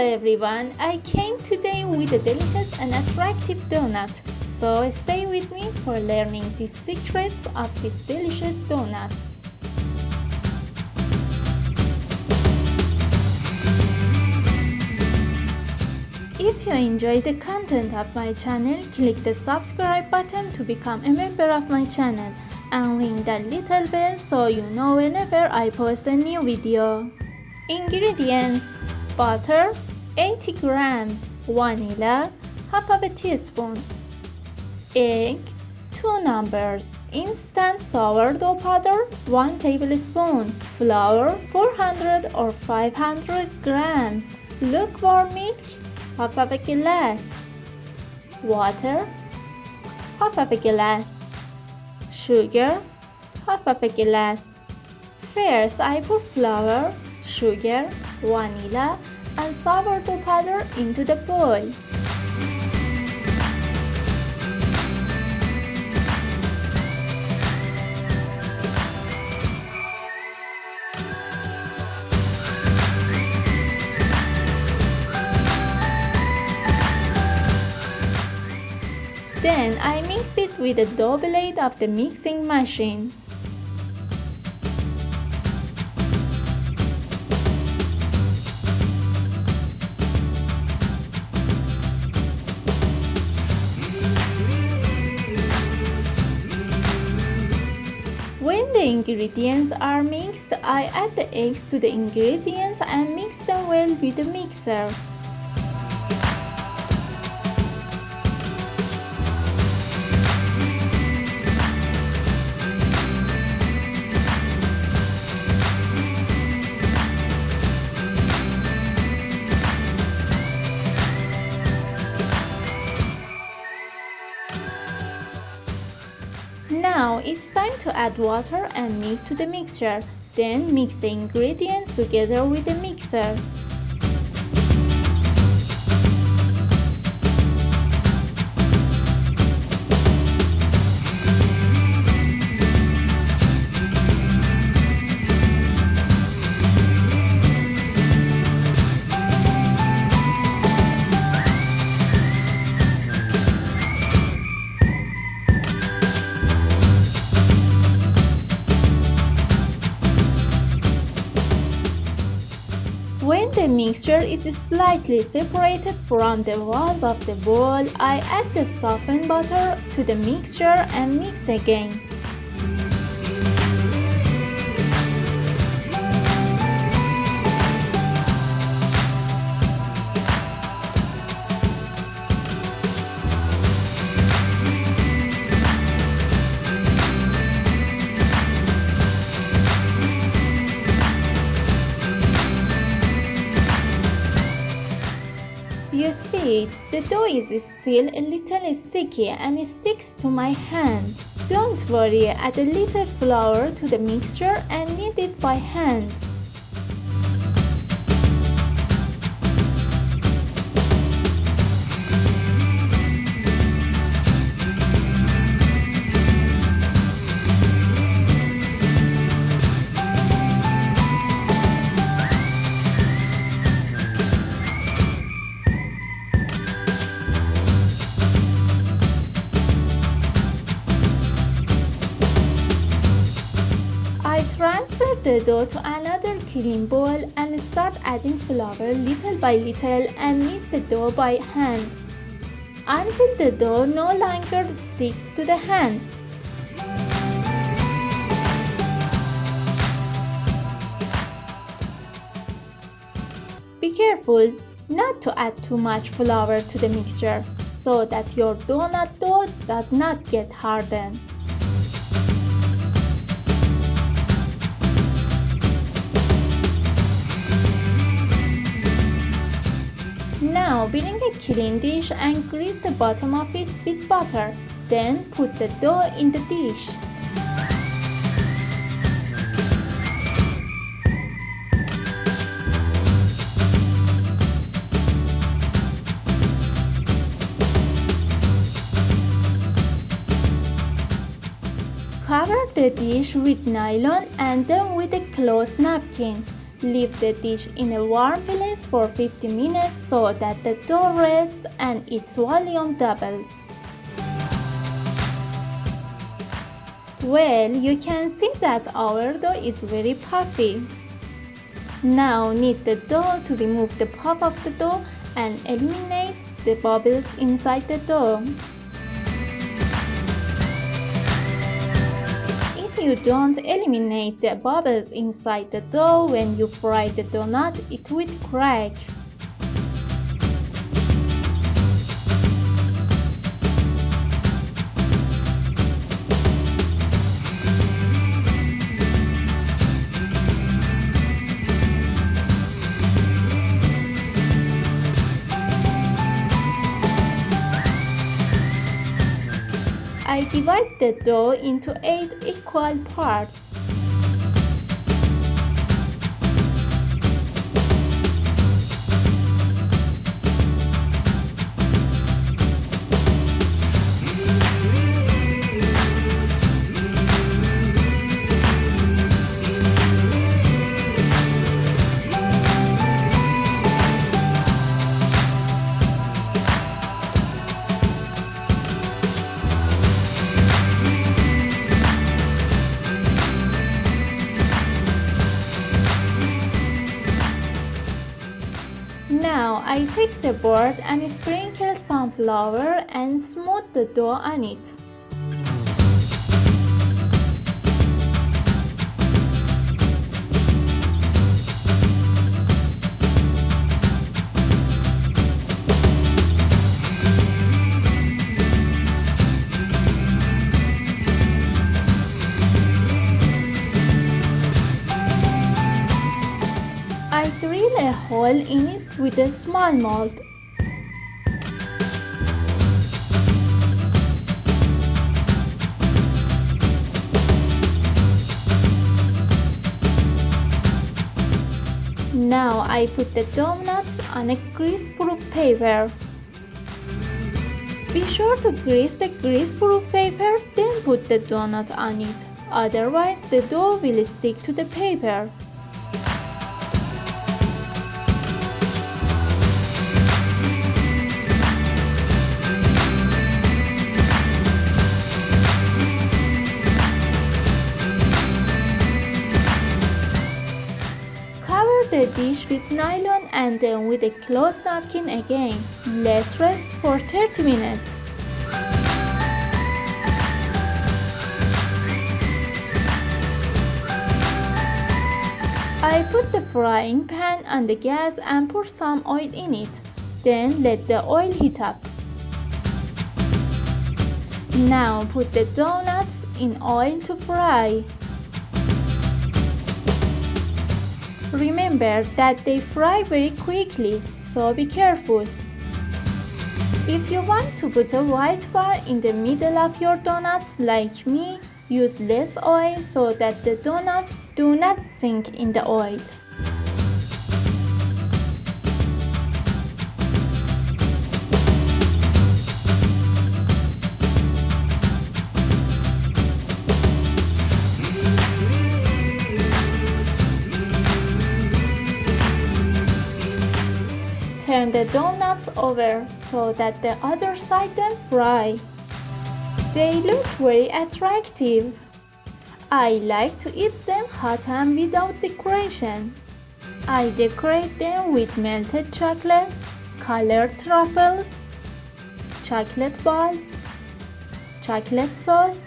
everyone, I came today with a delicious and attractive donut. So stay with me for learning the secrets of this delicious donut. If you enjoy the content of my channel, click the subscribe button to become a member of my channel and ring that little bell so you know whenever I post a new video. Ingredients: butter 80 grams, vanilla half of a teaspoon, egg 2 numbers, instant sourdough powder 1 tablespoon, flour 400 or 500 grams, lukewarm milk half of a glass, water half of a glass, sugar half of a glass. First I put flour, sugar, vanilla and sourdough powder into the bowl. Then I mix it with the dough blade of the mixing machine. When the ingredients are mixed, I add the eggs to the ingredients and mix them well with the mixer. Now it's time to add water and milk to the mixture. Then mix the ingredients together with the mixer. When the mixture is slightly separated from the walls of the bowl, I add the softened butter to the mixture and mix again. You see, the dough is still a little sticky and it sticks to my hand. Don't worry, add a little flour to the mixture and knead it by hand. Transfer the dough to another clean bowl and start adding flour little by little and knead the dough by hand until the dough no longer sticks to the hand. Be careful not to add too much flour to the mixture so that your donut dough does not get hardened. Now bring a clean dish and grease the bottom of it with butter. Then put the dough in the dish. Cover the dish with nylon and then with a cloth napkin. Leave the dish in a warm place for 15 minutes so that the dough rests and its volume doubles. Well, you can see that our dough is very puffy. Now knead the dough to remove the puff of the dough and eliminate the bubbles inside the dough. If you don't eliminate the bubbles inside the dough when you fry the donut, it will crack. I divide the dough into 8 equal parts. Now I take the board and sprinkle some flour and smooth the dough on it. I drill a hole in it with a small mold. Now I put the donuts on a grease-proof paper. Be sure to grease the grease-proof paper, then put the donut on it. Otherwise, the dough will stick to the paper. The dish with nylon and then with a cloth napkin again. Let rest for 30 minutes. I put the frying pan on the gas and pour some oil in it. Then let the oil heat up. Now put the donuts in oil to fry. Remember that they fry very quickly, so be careful. If you want to put a white bar in the middle of your donuts like me, use less oil so that the donuts do not sink in the oil. Turn the donuts over so that the other side then fry. They look very attractive. I like to eat them hot and without decoration. I decorate them with melted chocolate, colored truffles, chocolate balls, chocolate sauce,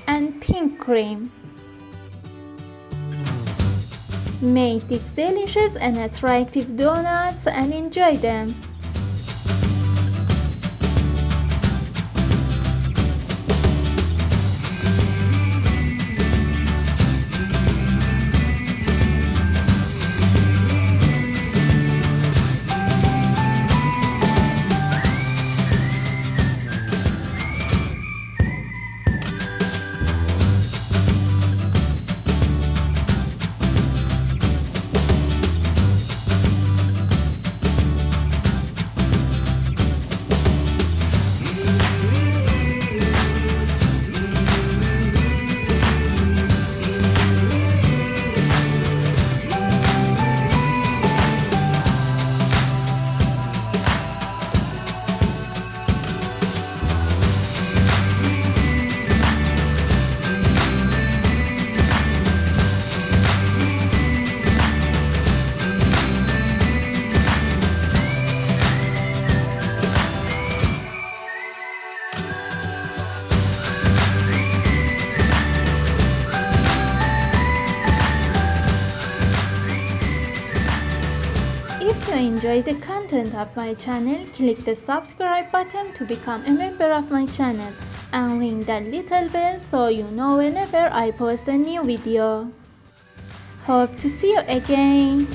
and pink cream. Make these delicious and attractive donuts and enjoy them. you enjoy the content of my channel, click the subscribe button to become a member of my channel and ring that little bell so you know whenever I post a new video. Hope to see you again.